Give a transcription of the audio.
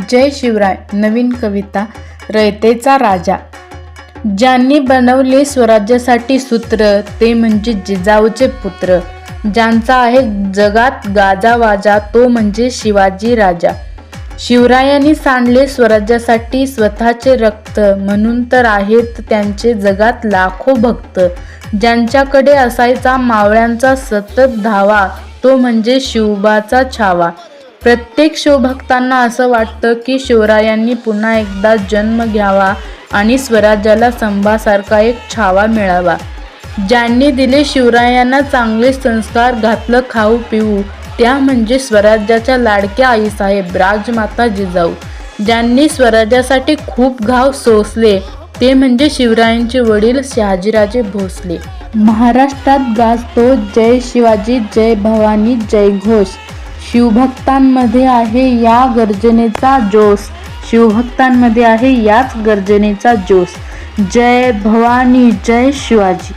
जय शिवराय. नवीन कविता. रयतेचा राजा. ज्यांनी बनवले स्वराज्यासाठी सूत्र ते म्हणजे जिजाऊचे पुत्र. ज्यांचा आहे जगात गाजावाजा तो म्हणजे शिवाजी राजा. शिवरायांनी सांडले स्वराज्यासाठी स्वतःचे रक्त, म्हणून तर आहेत त्यांचे जगात लाखो भक्त. ज्यांच्याकडे असायचा मावळ्यांचा सतत धावा तो म्हणजे शिवबाचा छावा. प्रत्येक शिवभक्तांना असं वाटतं की शिवरायांनी पुन्हा एकदा जन्म घ्यावा आणि स्वराज्याला स्तंभासारखा एक छावा मिळावा. ज्यांनी दिले शिवरायांना चांगले संस्कार, घातलं खाऊ पिऊ, त्या म्हणजे स्वराज्याच्या लाडक्या आईसाहेब राजमाता जिजाऊ. ज्यांनी स्वराज्यासाठी खूप घाव सोसले ते म्हणजे शिवरायांचे वडील शहाजीराजे भोसले. महाराष्ट्रात गाजतो जय शिवाजी जय भवानी जय घोष. शिवभक्तांमध्ये आहे या गर्जनेचा जोश. शिवभक्तांमध्ये आहे याच गर्जनेचा जोश. जय भवानी जय शिवाजी.